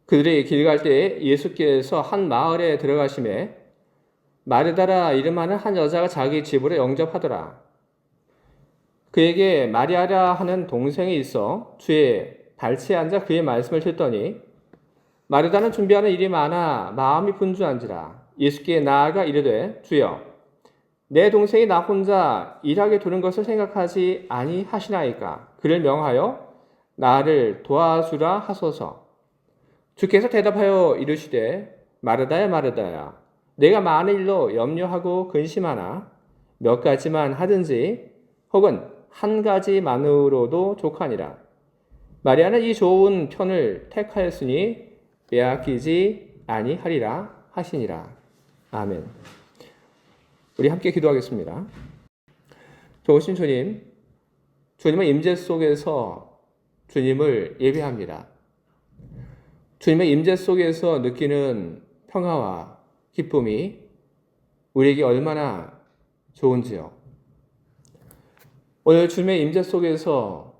그들이 길 갈 때 예수께서 한 마을에 들어가심에 마르다라 이름하는 한 여자가 자기 집으로 영접하더라. 그에게 마리아라 하는 동생이 있어 주의 발치에 앉아 그의 말씀을 듣더니 마르다는 준비하는 일이 많아 마음이 분주한지라. 예수께 나아가 이르되 주여 내 동생이 나 혼자 일하게 두는 것을 생각하지 아니하시나이까. 그를 명하여 나를 도와주라 하소서. 주께서 대답하여 이르시되 마르다야 마르다야 내가 많은 일로 염려하고 근심하나 몇 가지만 하든지 혹은 한 가지만으로도 족하니라. 마리아는 이 좋은 편을 택하였으니 빼앗기지 아니하리라 하시니라. 아멘. 우리 함께 기도하겠습니다. 좋으신 주님, 주님의 임재 속에서 주님을 예배합니다. 주님의 임재 속에서 느끼는 평화와 기쁨이 우리에게 얼마나 좋은지요. 오늘 주님의 임재 속에서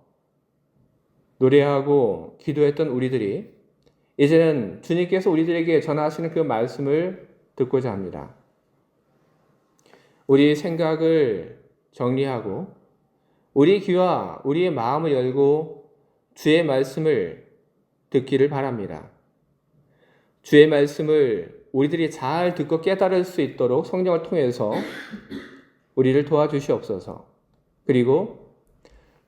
노래하고 기도했던 우리들이 이제는 주님께서 우리들에게 전하시는 그 말씀을 듣고자 합니다. 우리의 생각을 정리하고 우리 귀와 우리의 마음을 열고 주의 말씀을 듣기를 바랍니다. 주의 말씀을 우리들이 잘 듣고 깨달을 수 있도록 성령을 통해서 우리를 도와주시옵소서. 그리고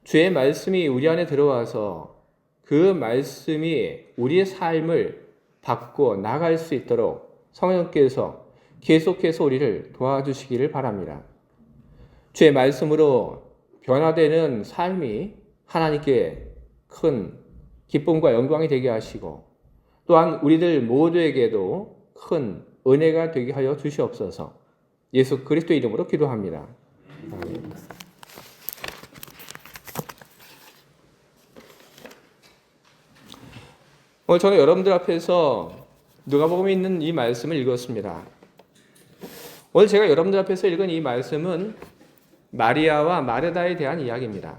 주의 말씀이 우리 안에 들어와서 그 말씀이 우리의 삶을 바꿔 나갈 수 있도록 성령께서 계속해서 우리를 도와주시기를 바랍니다. 주의 말씀으로 변화되는 삶이 하나님께 큰 기쁨과 영광이 되게 하시고 또한 우리들 모두에게도 큰 은혜가 되게 하여 주시옵소서. 예수 그리스도 이름으로 기도합니다. 아멘. 오늘 저는 여러분들 앞에서 누가복음에 있는 이 말씀을 읽었습니다. 오늘 제가 여러분들 앞에서 읽은 이 말씀은 마리아와 마르다에 대한 이야기입니다.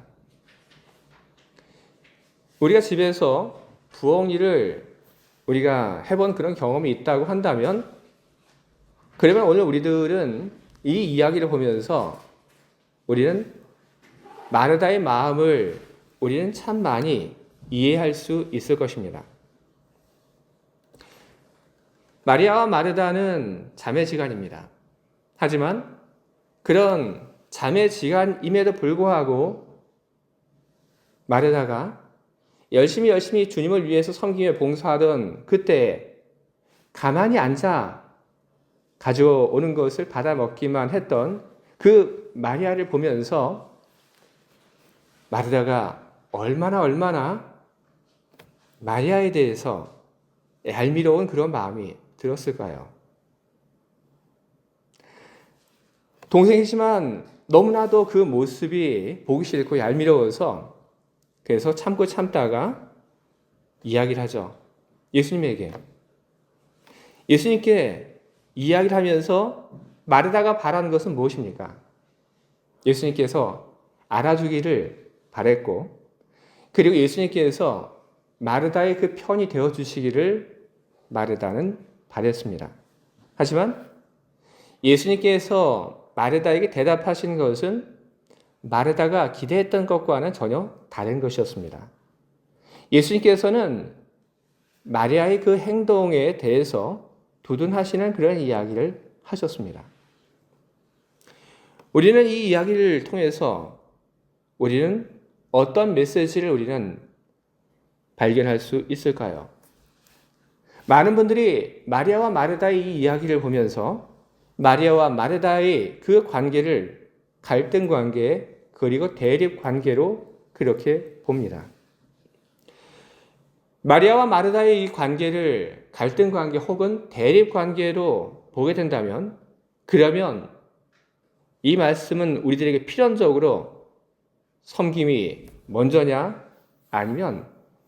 우리가 집에서 부엌일을 우리가 해본 그런 경험이 있다고 한다면 그러면 오늘 우리들은 이 이야기를 보면서 우리는 마르다의 마음을 우리는 참 많이 이해할 수 있을 것입니다. 마리아와 마르다는 자매지간입니다. 하지만 그런 자매지간임에도 불구하고 마르다가 열심히 주님을 위해서 섬기며 봉사하던 그때 가만히 앉아 가져오는 것을 받아 먹기만 했던 그 마리아를 보면서 마르다가 얼마나 마리아에 대해서 얄미로운 그런 마음이 들었을까요? 동생이지만 너무나도 그 모습이 보기 싫고 얄미로워서 그래서 참다가 이야기를 하죠. 예수님에게. 예수님께 이야기를 하면서 마르다가 바라는 것은 무엇입니까? 예수님께서 알아주기를 바랬고 그리고 예수님께서 마르다의 그 편이 되어주시기를 마르다는 바랬습니다. 하지만 예수님께서 마르다에게 대답하신 것은 마르다가 기대했던 것과는 전혀 다른 것이었습니다. 예수님께서는 마리아의 그 행동에 대해서 두둔하시는 그런 이야기를 하셨습니다. 우리는 이 이야기를 통해서 우리는 어떤 메시지를 우리는 발견할 수 있을까요? 많은 분들이 마리아와 마르다의 이 이야기를 보면서 마리아와 마르다의 그 관계를 갈등 관계 그리고 대립 관계로 그렇게 봅니다. 마리아와 마르다의 이 관계를 갈등 관계 혹은 대립 관계로 보게 된다면 그러면 이 말씀은 우리들에게 필연적으로 섬김이 먼저냐 아니면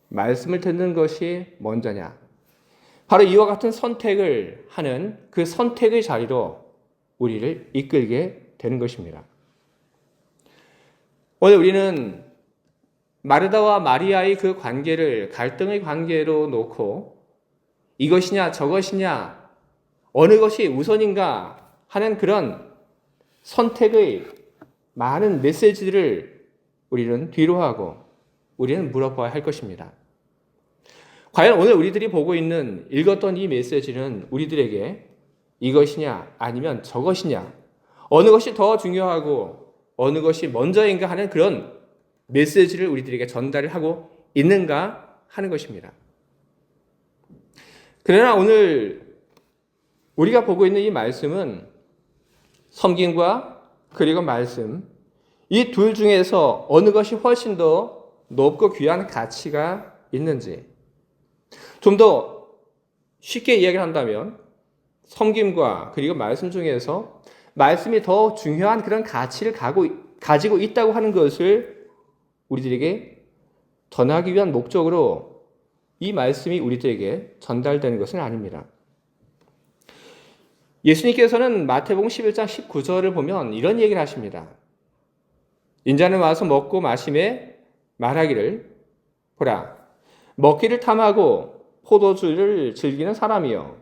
말씀을 듣는 것이 먼저냐 바로 이와 같은 선택을 하는 그 선택의 자리로 우리를 이끌게 되는 것입니다. 오늘 우리는 마르다와 마리아의 그 관계를 갈등의 관계로 놓고 이것이냐 저것이냐 어느 것이 우선인가 하는 그런 선택의 많은 메시지들을 우리는 뒤로 하고 우리는 물어봐야 할 것입니다. 과연 오늘 우리들이 보고 있는 읽었던 이 메시지는 우리들에게 이것이냐 아니면 저것이냐 어느 것이 더 중요하고 어느 것이 먼저인가 하는 그런 메시지를 우리들에게 전달을 하고 있는가 하는 것입니다. 그러나 오늘 우리가 보고 있는 이 말씀은 섬김과 그리고 말씀 이 둘 중에서 어느 것이 훨씬 더 높고 귀한 가치가 있는지 좀 더 쉽게 이야기를 한다면 섬김과 그리고 말씀 중에서 말씀이 더 중요한 그런 가치를 가지고 있다고 하는 것을 우리들에게 전하기 위한 목적으로 이 말씀이 우리들에게 전달되는 것은 아닙니다. 예수님께서는 마태복음 11장 19절을 보면 이런 얘기를 하십니다. 인자는 와서 먹고 마심에 말하기를 보라 먹기를 탐하고 포도주를 즐기는 사람이요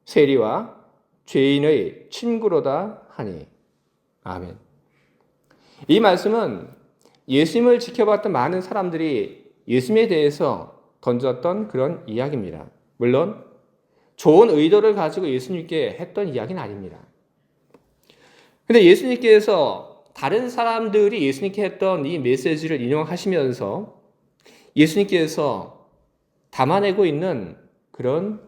세리와 죄인의 친구로다 하니 아멘. 이 말씀은 예수님을 지켜봤던 많은 사람들이 예수님에 대해서 던졌던 그런 이야기입니다. 물론 좋은 의도를 가지고 예수님께 했던 이야기는 아닙니다. 그런데 예수님께서 다른 사람들이 예수님께 했던 이 메시지를 인용하시면서 예수님께서 담아내고 있는 그런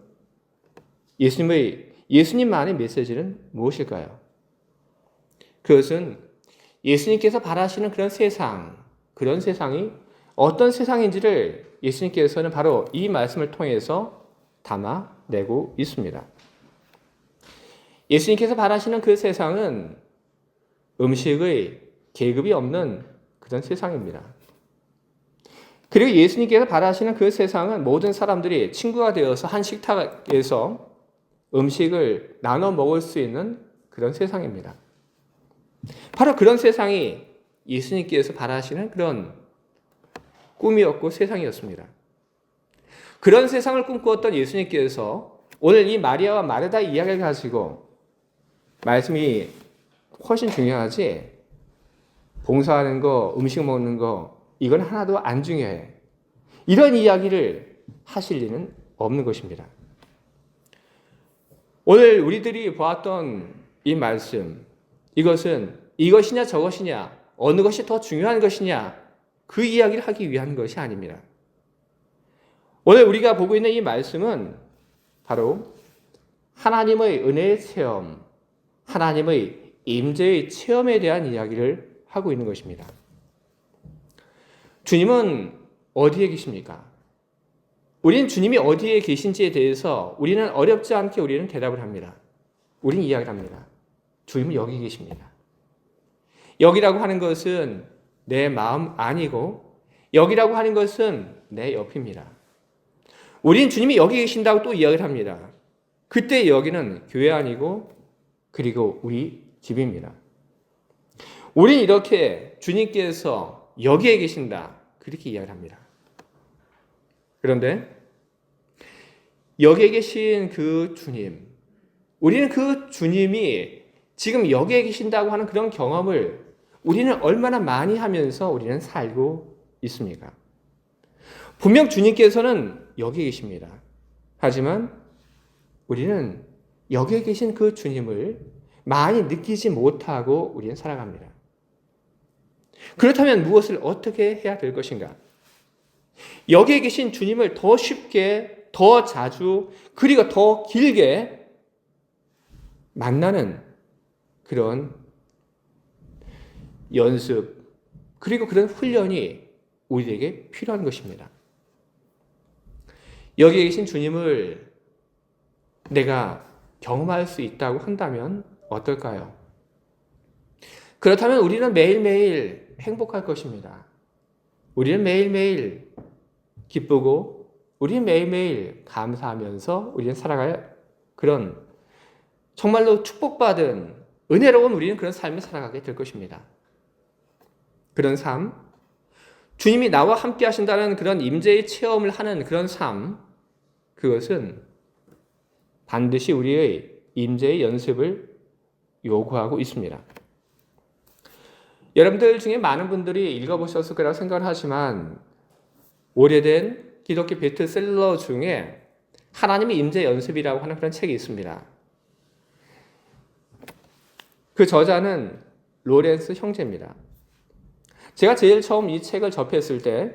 예수님만의 메시지는 무엇일까요? 그것은 예수님께서 바라시는 그런 세상이 어떤 세상인지를 예수님께서는 바로 이 말씀을 통해서 담아내고 있습니다. 예수님께서 바라시는 그 세상은 음식의 계급이 없는 그런 세상입니다. 그리고 예수님께서 바라시는 그 세상은 모든 사람들이 친구가 되어서 한 식탁에서 음식을 나눠 먹을 수 있는 그런 세상입니다. 바로 그런 세상이 예수님께서 바라시는 그런 꿈이었고 세상이었습니다. 그런 세상을 꿈꾸었던 예수님께서 오늘 이 마리아와 마르다 이야기를 가지고 말씀이 훨씬 중요하지 봉사하는 거, 음식 먹는 거 이건 하나도 안 중요해. 이런 이야기를 하실 리는 없는 것입니다. 오늘 우리들이 보았던 이 말씀 이것은 이것이냐 저것이냐 어느 것이 더 중요한 것이냐 그 이야기를 하기 위한 것이 아닙니다. 오늘 우리가 보고 있는 이 말씀은 바로 하나님의 은혜의 체험, 하나님의 임재의 체험에 대한 이야기를 하고 있는 것입니다. 주님은 어디에 계십니까? 우리는 주님이 어디에 계신지에 대해서 우리는 어렵지 않게 우리는 대답을 합니다. 우리는 이야기를 합니다. 주님은 여기 계십니다. 여기라고 하는 것은 내 마음 아니고 여기라고 하는 것은 내 옆입니다. 우리는 주님이 여기 계신다고 또 이야기를 합니다. 그때 여기는 교회 아니고 그리고 우리 집입니다. 우리는 이렇게 주님께서 여기에 계신다 그렇게 이야기를 합니다. 그런데 여기에 계신 그 주님, 우리는 그 주님이 지금 여기에 계신다고 하는 그런 경험을 우리는 얼마나 많이 하면서 우리는 살고 있습니까? 분명 주님께서는 여기에 계십니다. 하지만 우리는 여기에 계신 그 주님을 많이 느끼지 못하고 우리는 살아갑니다. 그렇다면 무엇을 어떻게 해야 될 것인가? 여기에 계신 주님을 더 쉽게, 더 자주, 그리고 더 길게 만나는 그런 연습, 그리고 그런 훈련이 우리에게 필요한 것입니다. 여기에 계신 주님을 내가 경험할 수 있다고 한다면 어떨까요? 그렇다면 우리는 매일매일 행복할 것입니다. 우리는 매일매일 기쁘고 우리는 매일매일 감사하면서 우리는 살아갈 그런 정말로 축복받은 은혜로운 우리는 그런 삶을 살아가게 될 것입니다. 그런 삶, 주님이 나와 함께 하신다는 그런 임재의 체험을 하는 그런 삶, 그것은 반드시 우리의 임재의 연습을 요구하고 있습니다. 여러분들 중에 많은 분들이 읽어보셨을 거라고 생각을 하지만 오래된 기독교 베스트셀러 중에 하나님의 임재 연습이라고 하는 그런 책이 있습니다. 그 저자는 로렌스 형제입니다. 제가 제일 처음 이 책을 접했을 때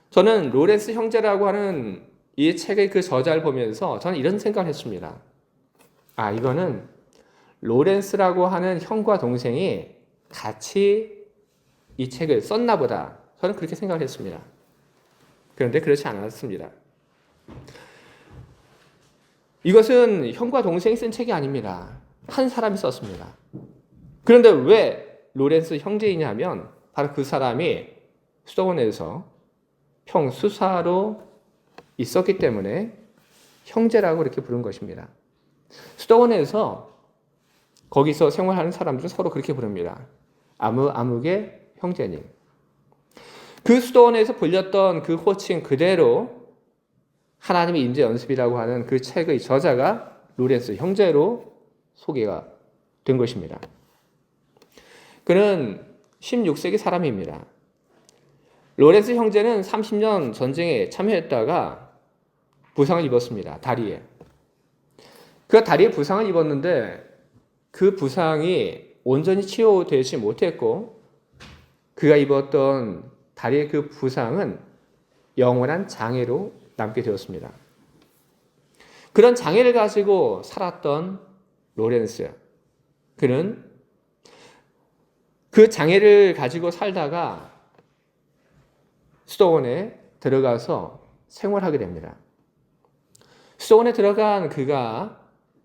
저는 로렌스 형제라고 하는 이 책의 그 저자를 보면서 저는 이런 생각을 했습니다. 아, 이거는 로렌스라고 하는 형과 동생이 같이 이 책을 썼나 보다. 저는 그렇게 생각을 했습니다. 그런데 그렇지 않았습니다. 이것은 형과 동생이 쓴 책이 아닙니다. 한 사람이 썼습니다. 그런데 왜 로렌스 형제이냐면 바로 그 사람이 수도원에서 평수사로 있었기 때문에 형제라고 이렇게 부른 것입니다. 수도원에서 거기서 생활하는 사람들은 서로 그렇게 부릅니다. 아무의 형제님. 그 수도원에서 불렸던 그 호칭 그대로 하나님의 임재 연습이라고 하는 그 책의 저자가 로렌스 형제로 소개가 된 것입니다. 그는 16세기 사람입니다. 로렌스 형제는 30년 전쟁에 참여했다가 부상을 입었습니다. 다리에. 그 다리에 부상을 입었는데 그 부상이 온전히 치유되지 못했고 그가 입었던 다리의 그 부상은 영원한 장애로 남게 되었습니다. 그런 장애를 가지고 살았던 로렌스. 그는 그 장애를 가지고 살다가 수도원에 들어가서 생활하게 됩니다. 수도원에 들어간 그가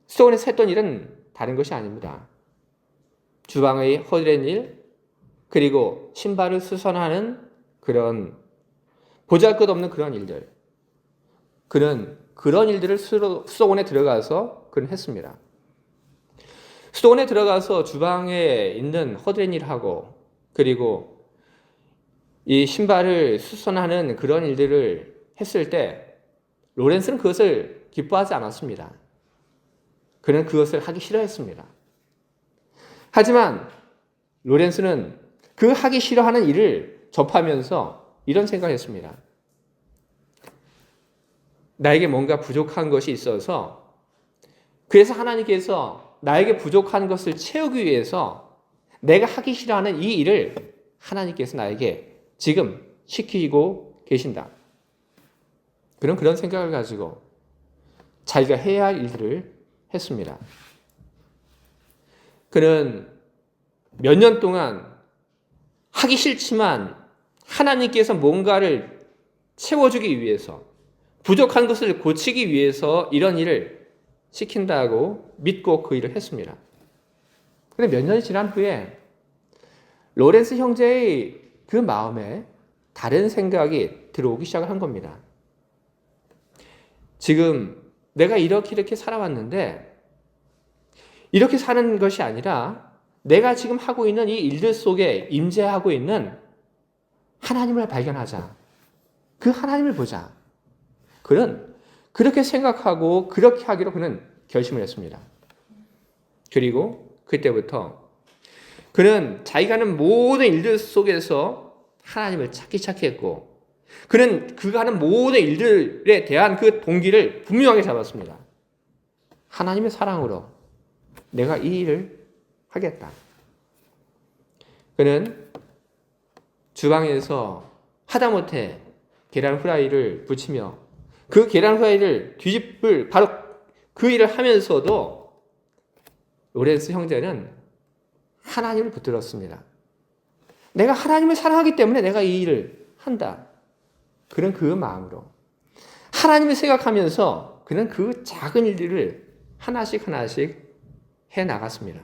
수도원에서 했던 일은 다른 것이 아닙니다. 주방의 허드렛 일, 그리고 신발을 수선하는 그런 보잘것없는 그런 일들. 그는 그런 일들을 수도원에 들어가서 그는 했습니다. 수도원에 들어가서 주방에 있는 허드렛 일을 하고 그리고 이 신발을 수선하는 그런 일들을 했을 때 로렌스는 그것을 기뻐하지 않았습니다. 그는 그것을 하기 싫어했습니다. 하지만 로렌스는 그 하기 싫어하는 일을 접하면서 이런 생각을 했습니다. 나에게 뭔가 부족한 것이 있어서 그래서 하나님께서 나에게 부족한 것을 채우기 위해서 내가 하기 싫어하는 이 일을 하나님께서 나에게 지금 시키고 계신다. 그런 생각을 가지고 자기가 해야 할 일들을 했습니다. 그는 몇 년 동안 하기 싫지만 하나님께서 뭔가를 채워주기 위해서 부족한 것을 고치기 위해서 이런 일을 시킨다고 믿고 그 일을 했습니다. 그런데 몇 년이 지난 후에 로렌스 형제의 그 마음에 다른 생각이 들어오기 시작을 한 겁니다. 지금 내가 이렇게 살아왔는데 이렇게 사는 것이 아니라 내가 지금 하고 있는 이 일들 속에 임재하고 있는 하나님을 발견하자. 그 하나님을 보자. 그는 그렇게 생각하고 그렇게 하기로 그는 결심을 했습니다. 그리고 그때부터 그는 자기가 하는 모든 일들 속에서 하나님을 찾기 시작했고 그는 그가 하는 모든 일들에 대한 그 동기를 분명하게 잡았습니다. 하나님의 사랑으로 내가 이 일을 하겠다. 그는 주방에서 하다못해 계란 후라이를 부치며 그 계란 후라이를 뒤집을 바로 그 일을 하면서도 로렌스 형제는 하나님을 붙들었습니다. 내가 하나님을 사랑하기 때문에 내가 이 일을 한다. 그는 그 마음으로 하나님을 생각하면서 그는 그 작은 일들을 하나씩 해 나갔습니다.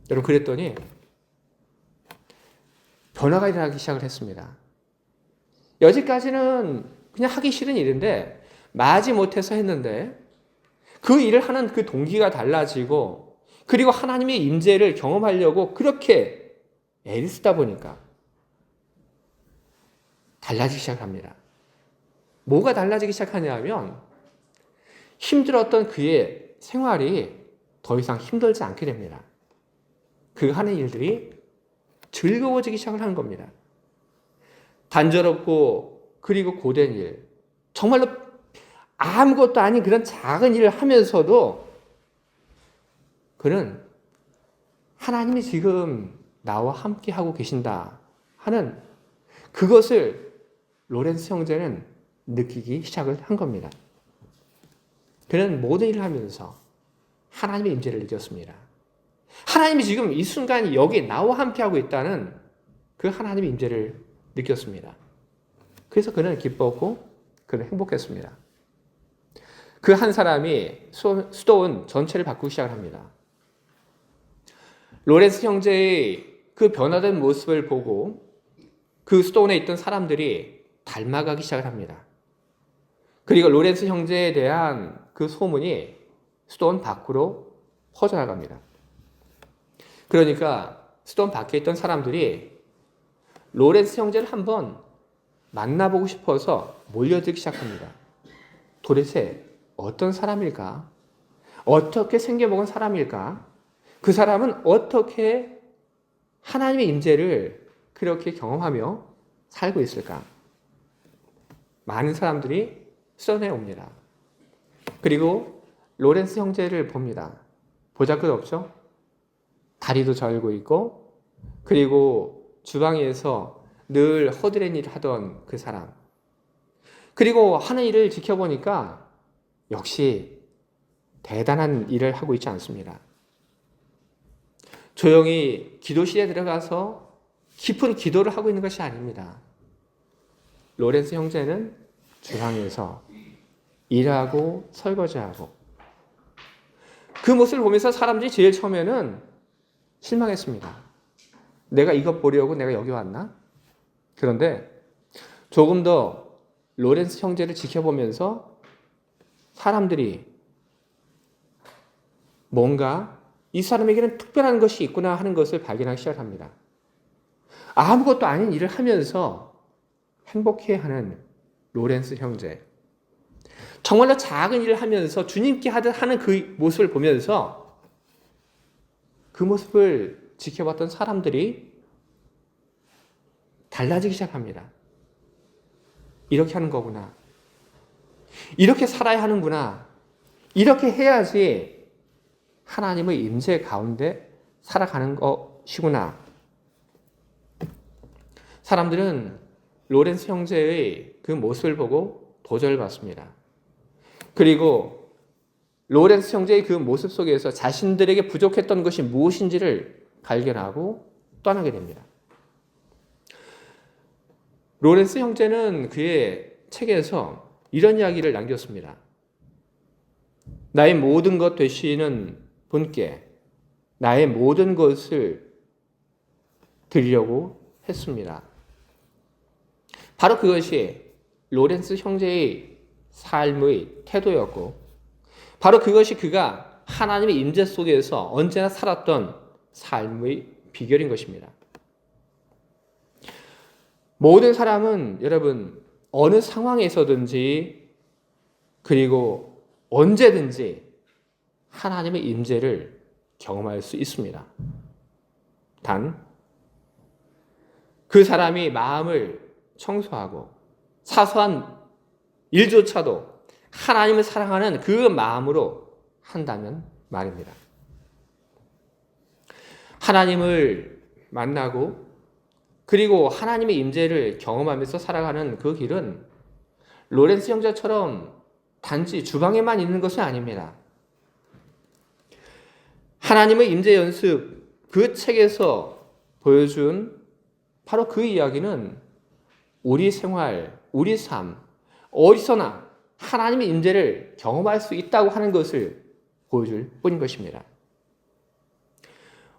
여러분 그랬더니 변화가 일어나기 시작을 했습니다. 여지까지는 그냥 하기 싫은 일인데 마지 못해서 했는데 그 일을 하는 그 동기가 달라지고 그리고 하나님의 임재를 경험하려고 그렇게 애를 쓰다 보니까 달라지기 시작합니다. 뭐가 달라지기 시작하냐면 힘들었던 그의 생활이 더 이상 힘들지 않게 됩니다. 그 하는 일들이 즐거워지기 시작을 하는 겁니다. 단조롭고 그리고 고된 일, 정말로 아무것도 아닌 그런 작은 일을 하면서도 그는 하나님이 지금 나와 함께 하고 계신다 하는 그것을 로렌스 형제는 느끼기 시작을 한 겁니다. 그는 모든 일을 하면서 하나님의 임재를 느꼈습니다. 하나님이 지금 이 순간 여기 나와 함께 하고 있다는 그 하나님의 임재를 느꼈습니다. 그래서 그는 기뻤고 그는 행복했습니다. 그 한 사람이 수도원 전체를 바꾸기 시작을 합니다. 로렌스 형제의 그 변화된 모습을 보고 그 수도원에 있던 사람들이 닮아가기 시작을 합니다. 그리고 로렌스 형제에 대한 그 소문이 수도원 밖으로 퍼져나갑니다. 그러니까 수도원 밖에 있던 사람들이 로렌스 형제를 한번 만나보고 싶어서 몰려들기 시작합니다. 도대체 어떤 사람일까? 어떻게 생겨먹은 사람일까? 그 사람은 어떻게 하나님의 임재를 그렇게 경험하며 살고 있을까? 많은 사람들이 수도원에 옵니다. 그리고 로렌스 형제를 봅니다. 보잘것없죠? 다리도 절고 있고 그리고 주방에서 늘 허드렛 일을 하던 그 사람. 그리고 하는 일을 지켜보니까 역시 대단한 일을 하고 있지 않습니다. 조용히 기도실에 들어가서 깊은 기도를 하고 있는 것이 아닙니다. 로렌스 형제는 주방에서 일하고 설거지하고 그 모습을 보면서 사람들이 제일 처음에는 실망했습니다. 내가 이것 보려고 내가 여기 왔나? 그런데 조금 더 로렌스 형제를 지켜보면서 사람들이 뭔가 이 사람에게는 특별한 것이 있구나 하는 것을 발견하기 시작합니다. 아무것도 아닌 일을 하면서 행복해하는 로렌스 형제. 정말로 작은 일을 하면서 주님께 하는 그 모습을 보면서 그 모습을 지켜봤던 사람들이 달라지기 시작합니다. 이렇게 하는 거구나. 이렇게 살아야 하는구나. 이렇게 해야지 하나님의 임재 가운데 살아가는 것이구나. 사람들은 로렌스 형제의 그 모습을 보고 도전을 받습니다. 그리고 로렌스 형제의 그 모습 속에서 자신들에게 부족했던 것이 무엇인지를 발견하고 떠나게 됩니다. 로렌스 형제는 그의 책에서 이런 이야기를 남겼습니다. 나의 모든 것 되시는 분께 나의 모든 것을 드리려고 했습니다. 바로 그것이 로렌스 형제의 삶의 태도였고 바로 그것이 그가 하나님의 임재 속에서 언제나 살았던 삶의 비결인 것입니다. 모든 사람은 여러분 어느 상황에서든지 그리고 언제든지 하나님의 임재를 경험할 수 있습니다. 단 그 사람이 마음을 청소하고 사소한 일조차도 하나님을 사랑하는 그 마음으로 한다면 말입니다. 하나님을 만나고 그리고 하나님의 임재를 경험하면서 살아가는 그 길은 로렌스 형제처럼 단지 주방에만 있는 것이 아닙니다. 하나님의 임재 연습 그 책에서 보여준 바로 그 이야기는 우리 생활, 우리 삶, 어디서나 하나님의 임재를 경험할 수 있다고 하는 것을 보여줄 뿐인 것입니다.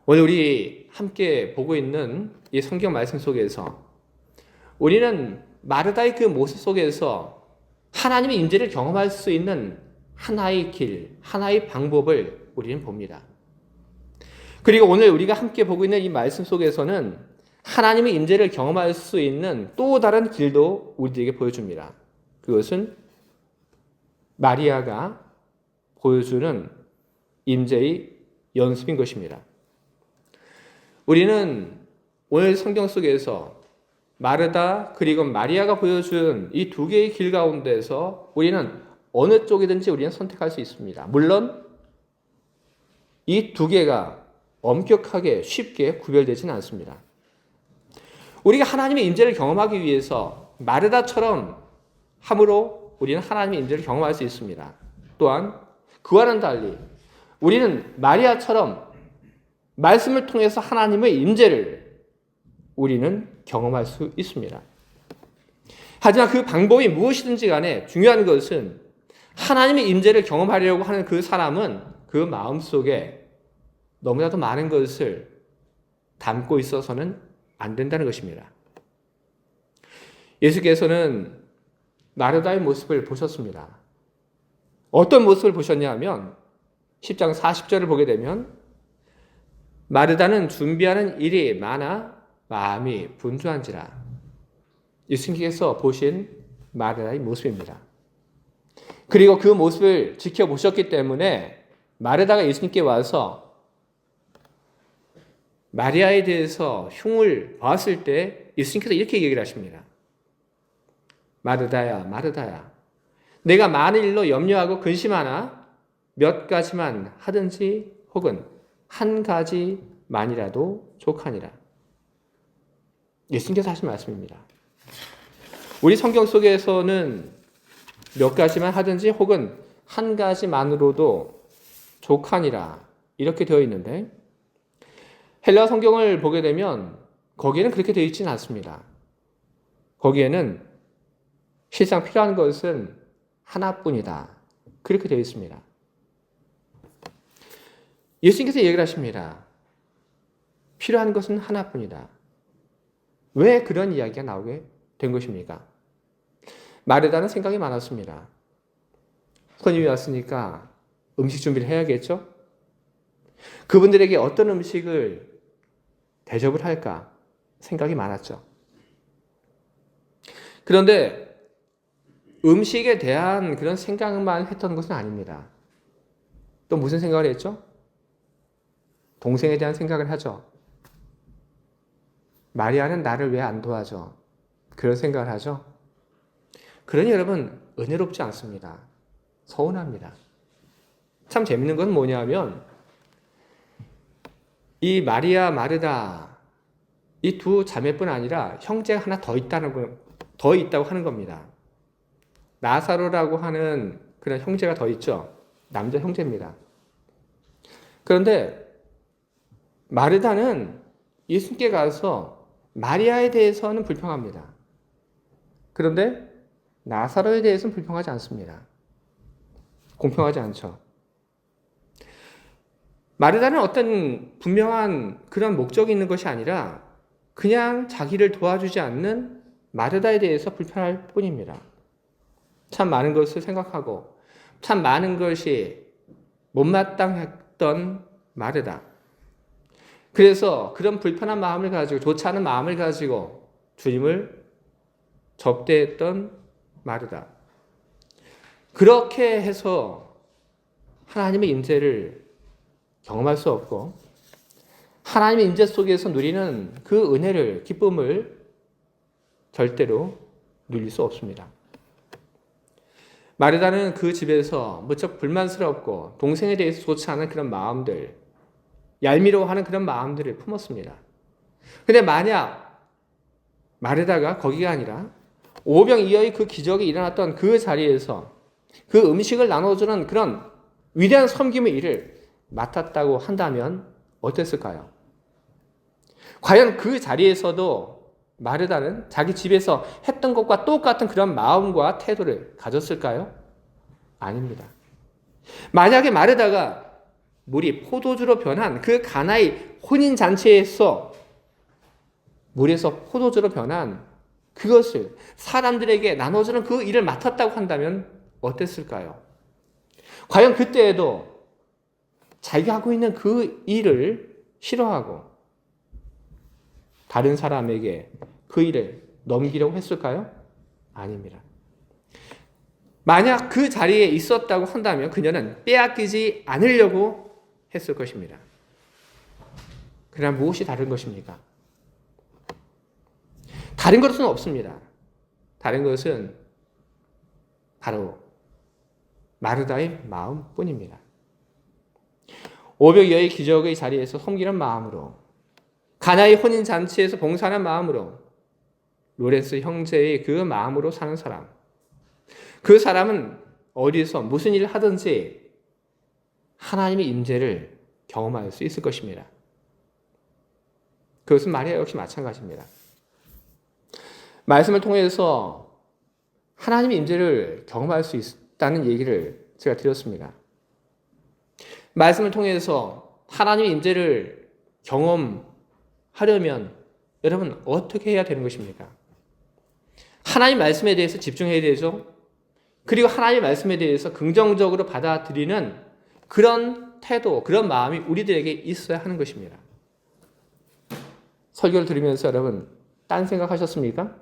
오늘 우리 함께 보고 있는 이 성경 말씀 속에서 우리는 마르다의 그 모습 속에서 하나님의 임재를 경험할 수 있는 하나의 길, 하나의 방법을 우리는 봅니다. 그리고 오늘 우리가 함께 보고 있는 이 말씀 속에서는 하나님의 임재를 경험할 수 있는 또 다른 길도 우리에게 보여줍니다. 그것은 마리아가 보여주는 임재의 연습인 것입니다. 우리는 오늘 성경 속에서 마르다 그리고 마리아가 보여준 이 두 개의 길 가운데서 우리는 어느 쪽이든지 우리는 선택할 수 있습니다. 물론 이 두 개가 엄격하게 쉽게 구별되지는 않습니다. 우리가 하나님의 임재를 경험하기 위해서 마르다처럼 함으로 우리는 하나님의 임재를 경험할 수 있습니다. 또한 그와는 달리 우리는 마리아처럼 말씀을 통해서 하나님의 임재를 우리는 경험할 수 있습니다. 하지만 그 방법이 무엇이든지 간에 중요한 것은 하나님의 임재를 경험하려고 하는 그 사람은 그 마음속에 너무나도 많은 것을 담고 있어서는 안 된다는 것입니다. 예수께서는 마르다의 모습을 보셨습니다. 어떤 모습을 보셨냐 하면 10장 40절을 보게 되면 마르다는 준비하는 일이 많아 마음이 분주한지라. 예수님께서 보신 마르다의 모습입니다. 그리고 그 모습을 지켜보셨기 때문에 마르다가 예수님께 와서 마리아에 대해서 흉을 봤을 때 예수님께서 이렇게 얘기를 하십니다. 마르다야, 마르다야. 내가 많은 일로 염려하고 근심하나 몇 가지만 하든지 혹은 한 가지만이라도 족하니라. 예수님께서 하신 말씀입니다. 우리 성경 속에서는 몇 가지만 하든지 혹은 한 가지만으로도 족하니라 이렇게 되어 있는데 헬라 성경을 보게 되면 거기에는 그렇게 되어 있지는 않습니다. 거기에는 실상 필요한 것은 하나뿐이다. 그렇게 되어 있습니다. 예수님께서 얘기를 하십니다. 필요한 것은 하나뿐이다. 왜 그런 이야기가 나오게 된 것입니까? 마르다는 생각이 많았습니다. 손님이 왔으니까 음식 준비를 해야겠죠? 그분들에게 어떤 음식을 대접을 할까 생각이 많았죠. 그런데 음식에 대한 그런 생각만 했던 것은 아닙니다. 또 무슨 생각을 했죠? 동생에 대한 생각을 하죠. 마리아는 나를 왜 안 도와줘? 그런 생각을 하죠. 그러니 여러분 은혜롭지 않습니다. 서운합니다. 참 재밌는 건 뭐냐면 이 마리아, 마르다 이 두 자매뿐 아니라 형제가 하나 더 있다고 하는 겁니다. 나사로라고 하는 그런 형제가 더 있죠. 남자 형제입니다. 그런데 마르다는 예수님께 가서 마리아에 대해서는 불평합니다. 그런데 나사로에 대해서는 불평하지 않습니다. 공평하지 않죠. 마르다는 어떤 분명한 그런 목적이 있는 것이 아니라 그냥 자기를 도와주지 않는 마르다에 대해서 불편할 뿐입니다. 참 많은 것을 생각하고 참 많은 것이 못마땅했던 마르다. 그래서 그런 불편한 마음을 가지고 좋지 않은 마음을 가지고 주님을 접대했던 마르다. 그렇게 해서 하나님의 임재를 경험할 수 없고 하나님의 임재 속에서 누리는 그 은혜를, 기쁨을 절대로 누릴 수 없습니다. 마르다는 그 집에서 무척 불만스럽고 동생에 대해서 좋지 않은 그런 마음들, 얄미워하는 그런 마음들을 품었습니다. 근데 만약 마르다가 거기가 아니라 오병이어의 그 기적이 일어났던 그 자리에서 그 음식을 나눠주는 그런 위대한 섬김의 일을 맡았다고 한다면 어땠을까요? 과연 그 자리에서도 마르다는 자기 집에서 했던 것과 똑같은 그런 마음과 태도를 가졌을까요? 아닙니다. 만약에 마르다가 물이 포도주로 변한 그 가나의 혼인잔치에서 물에서 포도주로 변한 그것을 사람들에게 나눠주는 그 일을 맡았다고 한다면 어땠을까요? 과연 그때에도 자기가 하고 있는 그 일을 싫어하고 다른 사람에게 그 일을 넘기려고 했을까요? 아닙니다. 만약 그 자리에 있었다고 한다면 그녀는 빼앗기지 않으려고 했을 것입니다. 그러나 무엇이 다른 것입니까? 다른 것은 없습니다. 다른 것은 바로 마르다의 마음뿐입니다. 오병이어의 기적의 자리에서 섬기는 마음으로, 가나의 혼인잔치에서 봉사하는 마음으로, 로렌스 형제의 그 마음으로 사는 사람, 그 사람은 어디서 무슨 일을 하든지 하나님의 임재를 경험할 수 있을 것입니다. 그것은 마리아 역시 마찬가지입니다. 말씀을 통해서 하나님의 임재를 경험할 수 있다는 얘기를 제가 드렸습니다. 말씀을 통해서 하나님의 임재를 경험하려면 여러분 어떻게 해야 되는 것입니까? 하나님 말씀에 대해서 집중해야 되죠. 그리고 하나님의 말씀에 대해서 긍정적으로 받아들이는 그런 태도, 그런 마음이 우리들에게 있어야 하는 것입니다. 설교를 들으면서 여러분 딴 생각하셨습니까?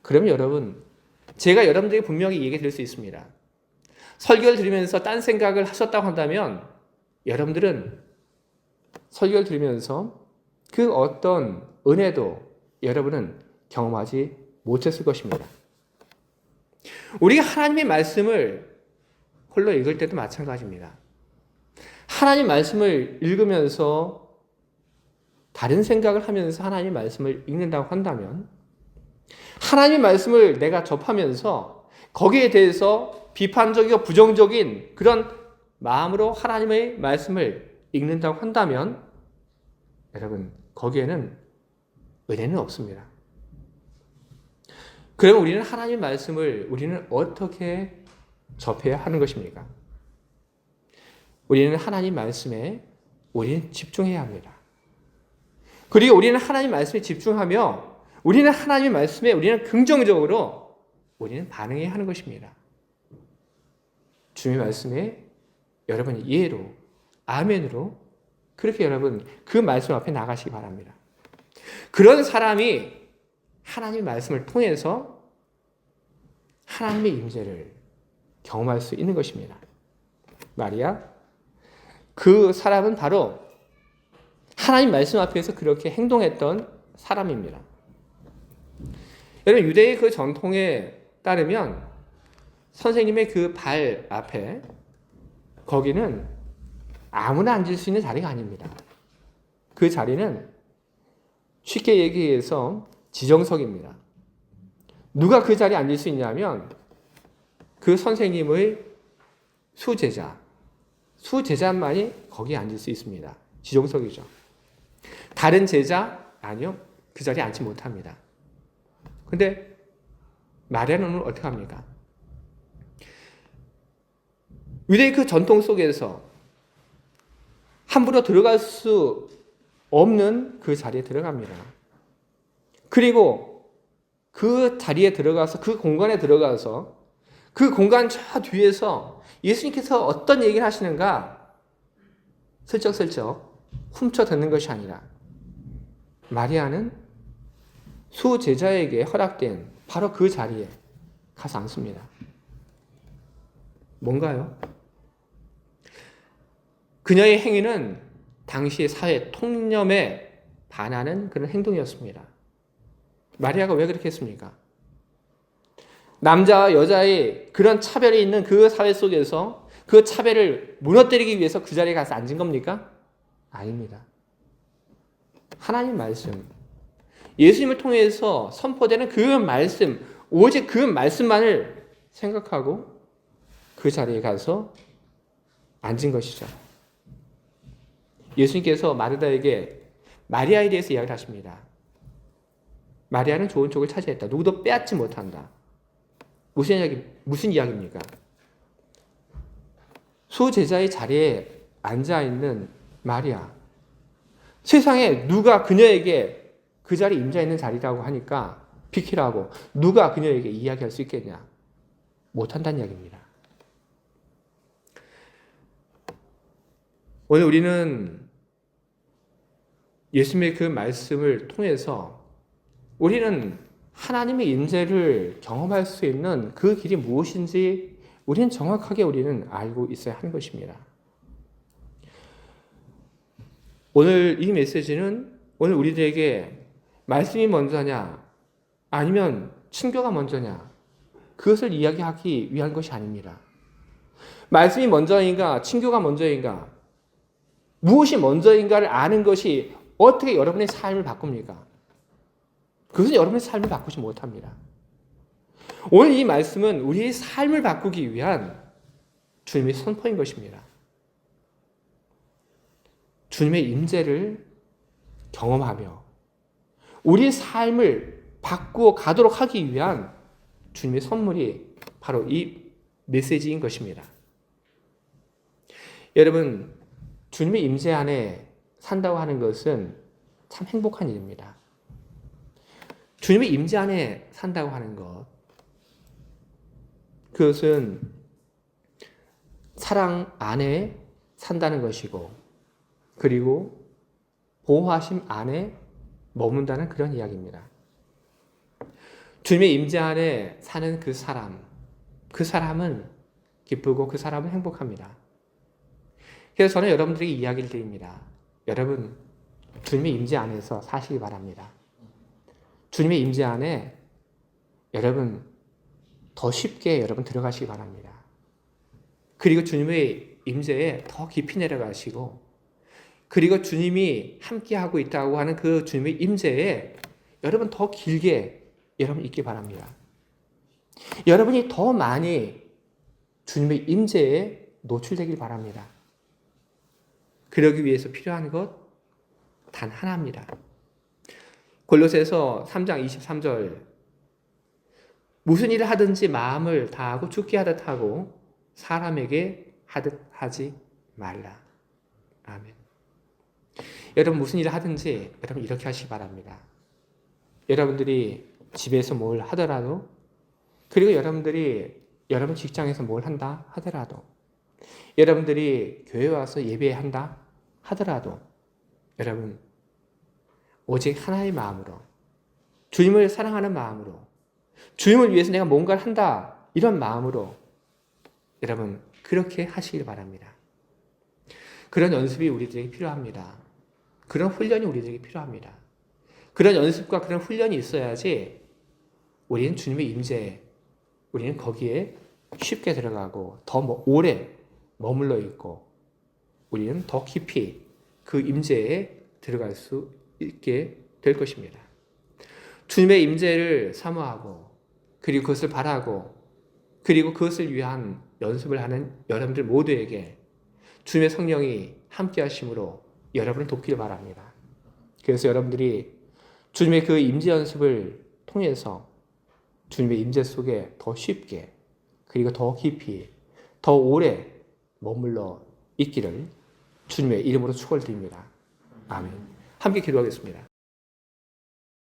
그러면 여러분, 제가 여러분들에게 분명히 얘기 드릴 수 있습니다. 설교를 들으면서 딴 생각을 하셨다고 한다면 여러분들은 설교를 들으면서 그 어떤 은혜도 여러분은 경험하지 못했을 것입니다. 우리가 하나님의 말씀을 홀로 읽을 때도 마찬가지입니다. 하나님 말씀을 읽으면서 다른 생각을 하면서 하나님의 말씀을 읽는다고 한다면 하나님의 말씀을 내가 접하면서 거기에 대해서 비판적이고 부정적인 그런 마음으로 하나님의 말씀을 읽는다고 한다면 여러분 거기에는 은혜는 없습니다. 그러면 우리는 하나님의 말씀을 우리는 어떻게 접해야 하는 것입니까? 우리는 하나님 말씀에 우리는 집중해야 합니다. 그리고 우리는 하나님 말씀에 집중하며 우리는 하나님의 말씀에 우리는 긍정적으로 우리는 반응해야 하는 것입니다. 주님의 말씀에 여러분 이해로 아멘으로 그렇게 여러분 그 말씀 앞에 나가시기 바랍니다. 그런 사람이 하나님의 말씀을 통해서 하나님의 임재를 경험할 수 있는 것입니다. 마리아, 그 사람은 바로 하나님 말씀 앞에서 그렇게 행동했던 사람입니다. 여러분 유대의 그 전통에 따르면 선생님의 그 발 앞에 거기는 아무나 앉을 수 있는 자리가 아닙니다. 그 자리는 쉽게 얘기해서 지정석입니다. 누가 그 자리에 앉을 수 있냐면 그 선생님의 수제자만이 거기에 앉을 수 있습니다. 지정석이죠. 다른 제자 아니요. 그 자리에 앉지 못합니다. 근데 마리아는 어떻게 합니까? 유대의 그 전통 속에서 함부로 들어갈 수 없는 그 자리에 들어갑니다. 그리고 그 자리에 들어가서 그 공간에 들어가서 그 공간 저 뒤에서 예수님께서 어떤 얘기를 하시는가 슬쩍슬쩍 훔쳐 듣는 것이 아니라 마리아는 수제자에게 허락된 바로 그 자리에 가서 앉습니다. 뭔가요? 그녀의 행위는 당시의 사회 통념에 반하는 그런 행동이었습니다. 마리아가 왜 그렇게 했습니까? 남자와 여자의 그런 차별이 있는 그 사회 속에서 그 차별을 무너뜨리기 위해서 그 자리에 가서 앉은 겁니까? 아닙니다. 하나님 말씀, 예수님을 통해서 선포되는 그 말씀, 오직 그 말씀만을 생각하고 그 자리에 가서 앉은 것이죠. 예수님께서 마르다에게 마리아에 대해서 이야기를 하십니다. 마리아는 좋은 쪽을 차지했다. 누구도 빼앗지 못한다. 무슨 이야기입니까? 수제자의 자리에 앉아있는 마리아. 세상에 누가 그녀에게 그 자리에 임자있는 자리라고 하니까 비키라고 누가 그녀에게 이야기할 수 있겠냐? 못한다는 이야기입니다. 오늘 우리는 예수님의 그 말씀을 통해서 우리는 하나님의 임재를 경험할 수 있는 그 길이 무엇인지 우리는 정확하게 우리는 알고 있어야 하는 것입니다. 오늘 이 메시지는 오늘 우리들에게 말씀이 먼저냐 아니면 친교가 먼저냐 그것을 이야기하기 위한 것이 아닙니다. 말씀이 먼저인가 친교가 먼저인가 무엇이 먼저인가를 아는 것이 어떻게 여러분의 삶을 바꿉니까? 그것은 여러분의 삶을 바꾸지 못합니다. 오늘 이 말씀은 우리의 삶을 바꾸기 위한 주님의 선포인 것입니다. 주님의 임재를 경험하며 우리의 삶을 바꾸어 가도록 하기 위한 주님의 선물이 바로 이 메시지인 것입니다. 여러분, 주님의 임재 안에 산다고 하는 것은 참 행복한 일입니다. 주님의 임재 안에 산다고 하는 것, 그것은 사랑 안에 산다는 것이고, 그리고 보호하심 안에 머문다는 그런 이야기입니다. 주님의 임재 안에 사는 그 사람은 기쁘고 그 사람은 행복합니다. 그래서 저는 여러분들에게 이야기를 드립니다. 여러분, 주님의 임재 안에서 사시기 바랍니다. 주님의 임재 안에 여러분 더 쉽게 여러분 들어가시기 바랍니다. 그리고 주님의 임재에 더 깊이 내려가시고, 그리고 주님이 함께하고 있다고 하는 그 주님의 임재에 여러분 더 길게 여러분 있기 바랍니다. 여러분이 더 많이 주님의 임재에 노출되길 바랍니다. 그러기 위해서 필요한 것 단 하나입니다. 골로새서 3장 23절 무슨 일을 하든지 마음을 다하고 죽게 하듯 하고 사람에게 하듯 하지 말라. 아멘. 여러분 무슨 일을 하든지 여러분 이렇게 하시기 바랍니다. 여러분들이 집에서 뭘 하더라도, 그리고 여러분들이 여러분 직장에서 뭘 한다 하더라도, 여러분들이 교회 와서 예배한다 하더라도 여러분 오직 하나의 마음으로, 주님을 사랑하는 마음으로, 주님을 위해서 내가 뭔가를 한다 이런 마음으로 여러분 그렇게 하시길 바랍니다. 그런 연습이 우리들에게 필요합니다. 그런 훈련이 우리들에게 필요합니다. 그런 연습과 그런 훈련이 있어야지 우리는 주님의 임재에, 우리는 거기에 쉽게 들어가고 더 오래 머물러 있고 우리는 더 깊이 그 임재에 들어갈 수 있게 될 것입니다. 주님의 임재를 사모하고, 그리고 그것을 바라고, 그리고 그것을 위한 연습을 하는 여러분들 모두에게 주님의 성령이 함께 하심으로 여러분을 돕기를 바랍니다. 그래서 여러분들이 주님의 그 임재 연습을 통해서 주님의 임재 속에 더 쉽게, 그리고 더 깊이, 더 오래 머물러 있기를 주님의 이름으로 축원드립니다. 아멘. 함께 기도하겠습니다.